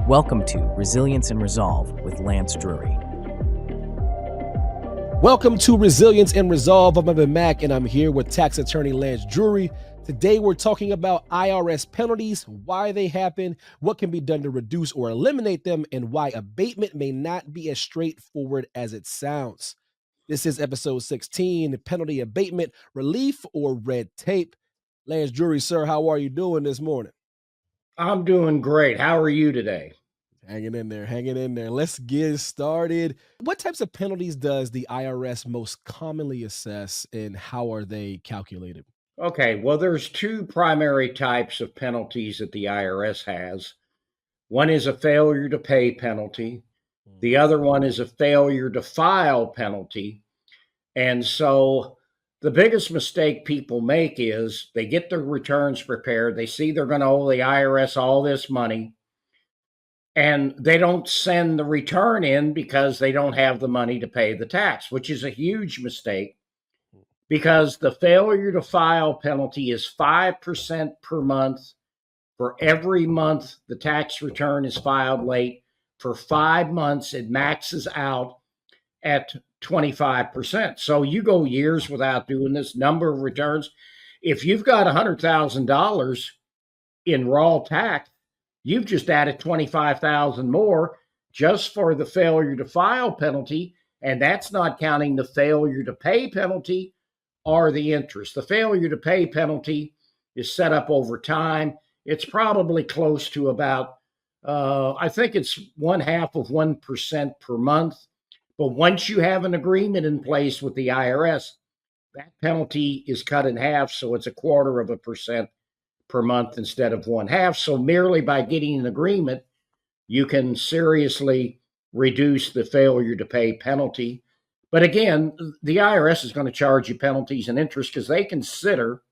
Welcome to Resilience and Resolve with Lance Drury. Welcome to Resilience and Resolve. I'm Evan Mack, and I'm here with tax attorney Lance Drury. Today, we're talking about IRS penalties, why they happen, what can be done to reduce or eliminate them, and why abatement may not be as straightforward as it sounds. This is episode 16, penalty abatement, relief, or red tape. Lance Drury, sir, how are you doing this morning? I'm doing great. How are you today? Hanging in there, hanging in there. Let's get started. What types of penalties does the IRS most commonly assess, and how are they calculated? Okay, well, there's two primary types of penalties that the IRS has. One is a failure to pay penalty. The other one is a failure to file penalty. And so the biggest mistake people make is they get their returns prepared. They see they're going to owe the IRS all this money, and they don't send the return in because they don't have the money to pay the tax, which is a huge mistake because the failure to file penalty is 5% per month for every month the tax return is filed late. For 5 months, it maxes out at 25%. So you go years without doing this number of returns. If you've got $100,000 in raw tax, you've just added 25,000 more just for the failure to file penalty, and that's not counting the failure to pay penalty or the interest. The failure to pay penalty is set up over time. It's probably close to about, I think it's 0.5% per month. But once you have an agreement in place with the IRS, that penalty is cut in half, so it's 0.25% per month instead of 1/2. So merely by getting an agreement, you can seriously reduce the failure to pay penalty. But again, the IRS is going to charge you penalties and interest because they consider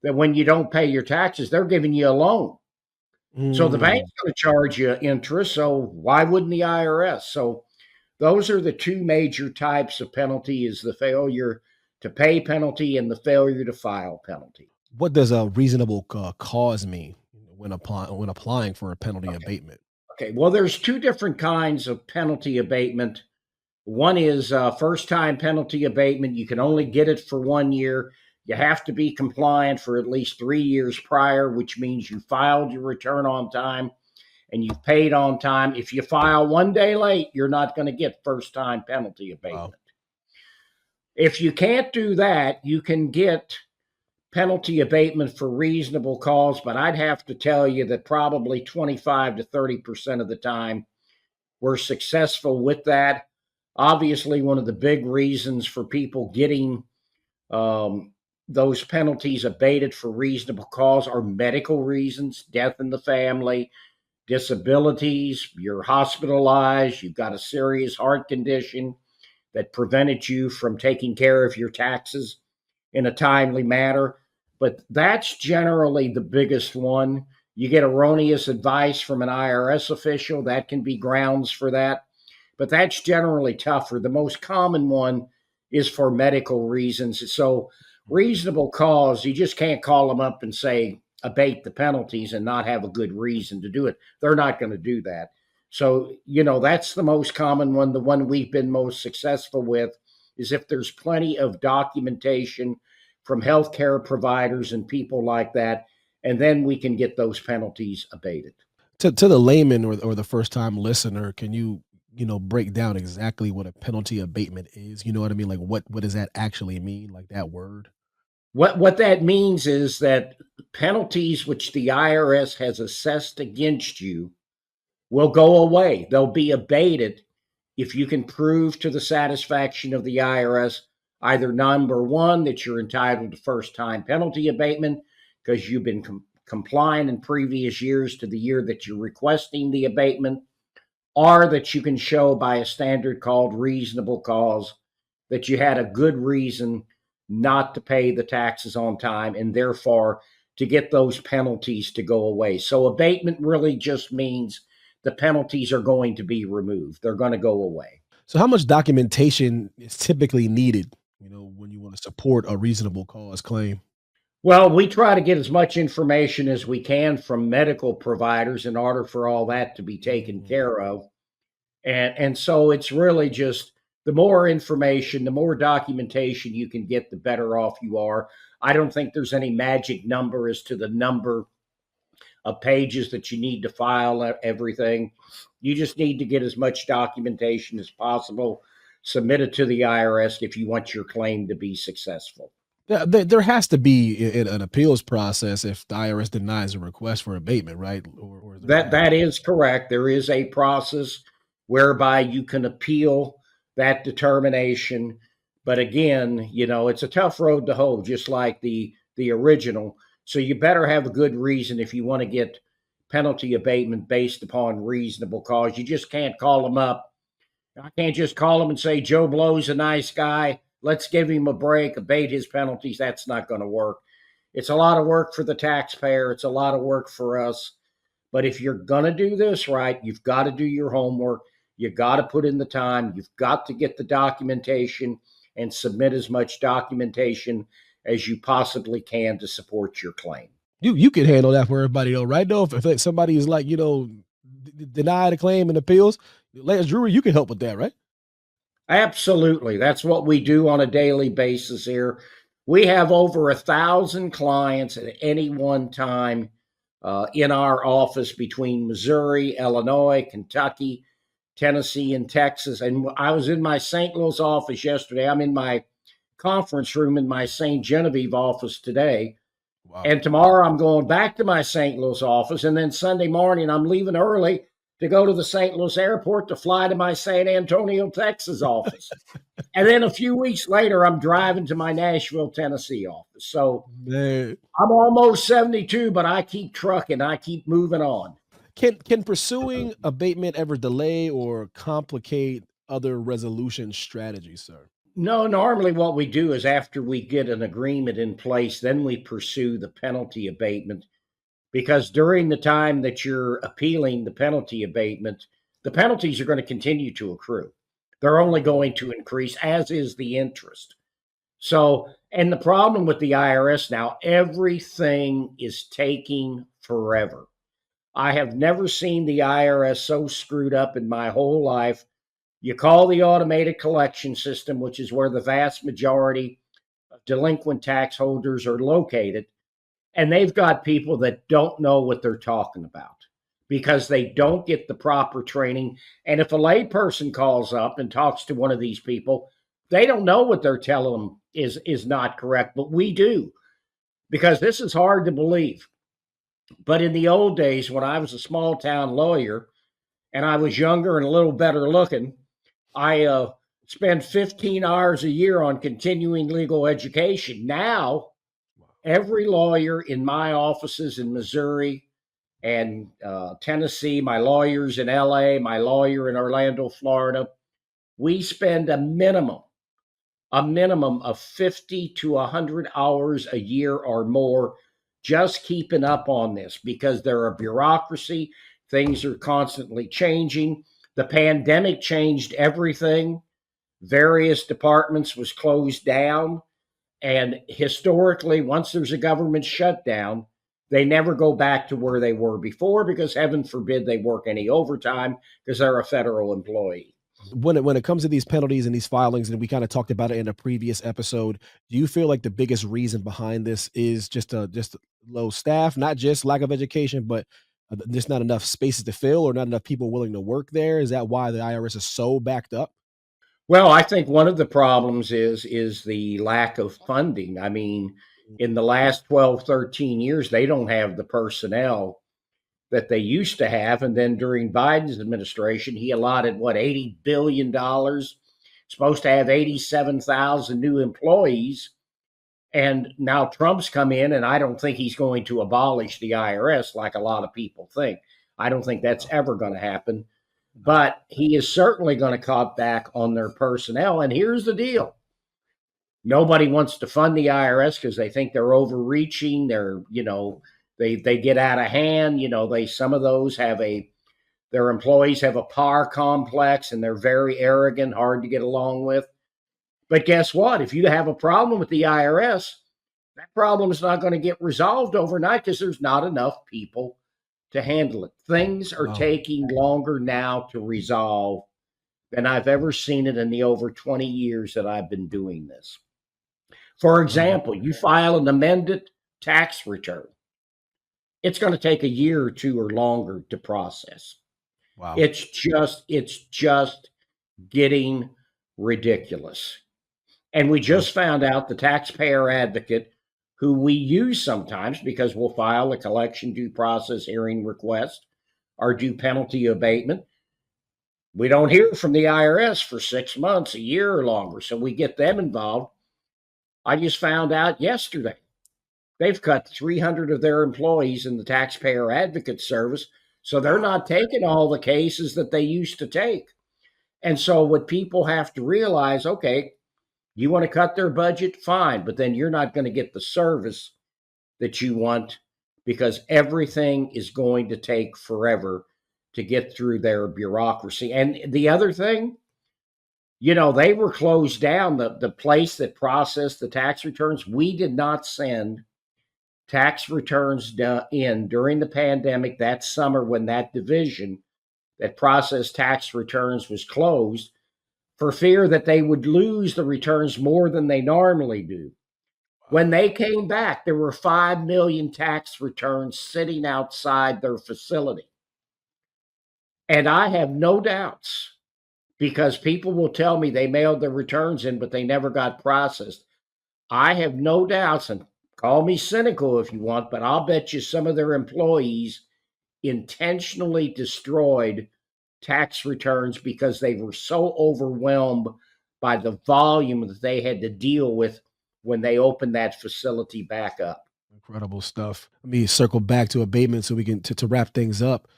that when you don't pay your taxes, they're giving you a loan. So the bank's going to charge you interest. So why wouldn't the IRS? So those are the two major types of penalty: is the failure to pay penalty and the failure to file penalty. What does a reasonable cause mean when applying for a penalty abatement? Okay, well, there's two different kinds of penalty abatement. One is first-time penalty abatement. You can only get it for 1 year. You have to be compliant for at least 3 years prior, which means you filed your return on time and you've paid on time. If you file 1 day late, you're not going to get first-time penalty abatement. Wow. If you can't do that, you can get penalty abatement for reasonable cause, but I'd have to tell you that probably 25 to 30% of the time we're successful with that. Obviously, one of the big reasons for people getting those penalties abated for reasonable cause are medical reasons: death in the family, disabilities, you're hospitalized, you've got a serious heart condition that prevented you from taking care of your taxes in a timely manner. But that's generally the biggest one. You get erroneous advice from an IRS official, that can be grounds for that. But that's generally tougher. The most common one is for medical reasons. So reasonable cause, you just can't call them up and say, abate the penalties and not have a good reason to do it. They're not going to do that. So, that's the most common one. The one we've been most successful with is if there's plenty of documentation from healthcare providers and people like that, and then we can get those penalties abated. To the layman or the first-time listener, can you break down exactly what a penalty abatement is? You know what I mean? Like what does that actually mean? Like that word? What that means is that penalties which the IRS has assessed against you will go away. They'll be abated if you can prove to the satisfaction of the IRS either number one, that you're entitled to first-time penalty abatement because you've been compliant in previous years to the year that you're requesting the abatement, or that you can show by a standard called reasonable cause that you had a good reason not to pay the taxes on time and therefore to get those penalties to go away. So abatement really just means the penalties are going to be removed. They're going to go away. So how much documentation is typically needed, when you want to support a reasonable cause claim? Well, we try to get as much information as we can from medical providers in order for all that to be taken Mhm. care of. And so it's really just the more information, the more documentation you can get, the better off you are. I don't think there's any magic number as to the number of pages that you need to file everything. You just need to get as much documentation as possible, submit it to the IRS if you want your claim to be successful. Yeah, there has to be an appeals process if the IRS denies a request for abatement, right? Or is there That not? that is correct. There is a process whereby you can appeal that determination. But again, it's a tough road to hoe, just like the original. So you better have a good reason if you want to get penalty abatement based upon reasonable cause. You just can't call them up. I can't just call him and say Joe Blow's a nice guy. Let's give him a break, abate his penalties. That's not going to work. It's a lot of work for the taxpayer. It's a lot of work for us. But if you're going to do this right, you've got to do your homework. You got to put in the time. You've got to get the documentation and submit as much documentation as you possibly can to support your claim. You can handle that for everybody though, right? Though, if like somebody is like, deny the claim and appeals, Lance Drury, you can help with that, right? Absolutely. That's what we do on a daily basis here. We have over 1,000 clients at any one time in our office between Missouri, Illinois, Kentucky, Tennessee, and Texas. And I was in my St. Louis office yesterday. I'm in my conference room in my St. Genevieve office today. Wow. And tomorrow I'm going back to my St. Louis office. And then Sunday morning I'm leaving early to go to the St. Louis airport to fly to my San Antonio, Texas office. And then a few weeks later, I'm driving to my Nashville, Tennessee office. So Man. I'm almost 72, but I keep trucking. I keep moving on. Can pursuing abatement ever delay or complicate other resolution strategies, sir? No, normally what we do is after we get an agreement in place, then we pursue the penalty abatement because during the time that you're appealing the penalty abatement, the penalties are going to continue to accrue. They're only going to increase, as is the interest. So, and the problem with the IRS now, everything is taking forever. I have never seen the IRS so screwed up in my whole life. You call the automated collection system, which is where the vast majority of delinquent tax holders are located, and they've got people that don't know what they're talking about because they don't get the proper training. And if a layperson calls up and talks to one of these people, they don't know what they're telling them is not correct, but we do because this is hard to believe. But in the old days, when I was a small town lawyer and I was younger and a little better looking, I spent 15 hours a year on continuing legal education. Now, every lawyer in my offices in Missouri and Tennessee, my lawyers in LA, my lawyer in Orlando, Florida, we spend a minimum of 50 to 100 hours a year or more just keeping up on this because they're a bureaucracy. Things are constantly changing. The pandemic changed everything. Various departments was closed down. And historically, once there's a government shutdown, they never go back to where they were before because heaven forbid they work any overtime because they're a federal employee. When it comes to these penalties and these filings, and we kind of talked about it in a previous episode, do you feel like the biggest reason behind this is just low staff, not just lack of education, but just not enough spaces to fill or not enough people willing to work there? Is that why the IRS is so backed up? Well, I think one of the problems is the lack of funding. I mean, in the last 12, 13 years, they don't have the personnel that they used to have. And then during Biden's administration, he allotted what, $80 billion, supposed to have 87,000 new employees. And now Trump's come in, and I don't think he's going to abolish the IRS like a lot of people think. I don't think that's ever going to happen. But he is certainly going to cut back on their personnel. And here's the deal: nobody wants to fund the IRS because they think they're overreaching. They get out of hand. Some of those their employees have a power complex and they're very arrogant, hard to get along with. But guess what? If you have a problem with the IRS, That problem is not going to get resolved overnight because there's not enough people to handle it. Things are taking longer now to resolve than I've ever seen it in the over 20 years that I've been doing this. For example, you file an amended tax return. It's going to take a year or two or longer to process. Wow. It's just getting ridiculous. And we just found out the taxpayer advocate, who we use sometimes because we'll file a collection due process hearing request or due penalty abatement. We don't hear from the IRS for 6 months, a year or longer. So we get them involved. I just found out yesterday they've cut 300 of their employees in the taxpayer advocate service. So they're not taking all the cases that they used to take. And so what people have to realize, okay, you want to cut their budget? Fine, but then you're not going to get the service that you want because everything is going to take forever to get through their bureaucracy. And the other thing, they were closed down, the place that processed the tax returns. We did not send tax returns in during the pandemic that summer when that division that processed tax returns was closed, for fear that they would lose the returns more than they normally do. When they came back, there were 5 million tax returns sitting outside their facility. And I have no doubts, because people will tell me they mailed their returns in, but they never got processed. I have no doubts, and call me cynical if you want, but I'll bet you some of their employees intentionally destroyed tax returns because they were so overwhelmed by the volume that they had to deal with when they opened that facility back up. Incredible stuff. Let me circle back to abatement so we can to wrap things up.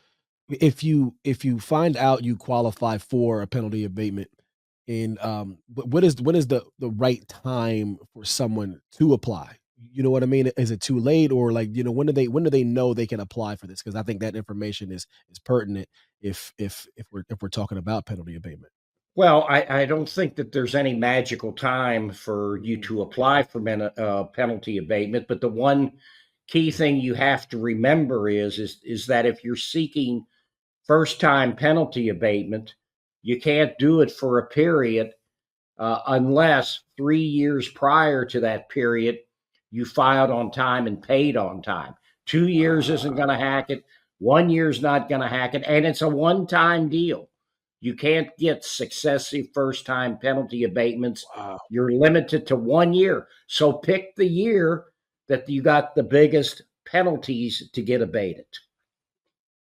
If you find out you qualify for a penalty abatement, and when is the right time for someone to apply? You know what I mean? Is it too late, or like, when do they know they can apply for this? Because I think that information is pertinent if we're talking about penalty abatement. Well, I don't think that there's any magical time for you to apply for penalty abatement, but the one key thing you have to remember is that if you're seeking first-time penalty abatement, you can't do it for a period unless 3 years prior to that period you filed on time and paid on time. 2 years isn't going to hack it. 1 year's not going to hack it, and it's a one-time deal. You can't get successive first-time penalty abatements. Wow. You're limited to 1 year. So pick the year that you got the biggest penalties to get abated.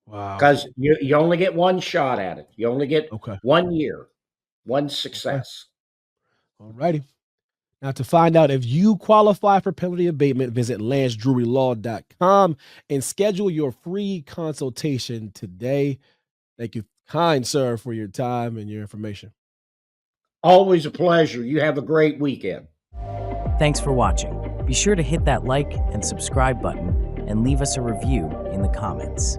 Wow. Because you only get one shot at it. You only get 1 year, one success. All righty. Now, to find out if you qualify for penalty abatement, visit lancedrurylaw.com and schedule your free consultation today. Thank you, kind sir, for your time and your information. Always a pleasure. You have a great weekend. Thanks for watching. Be sure to hit that like and subscribe button and leave us a review in the comments.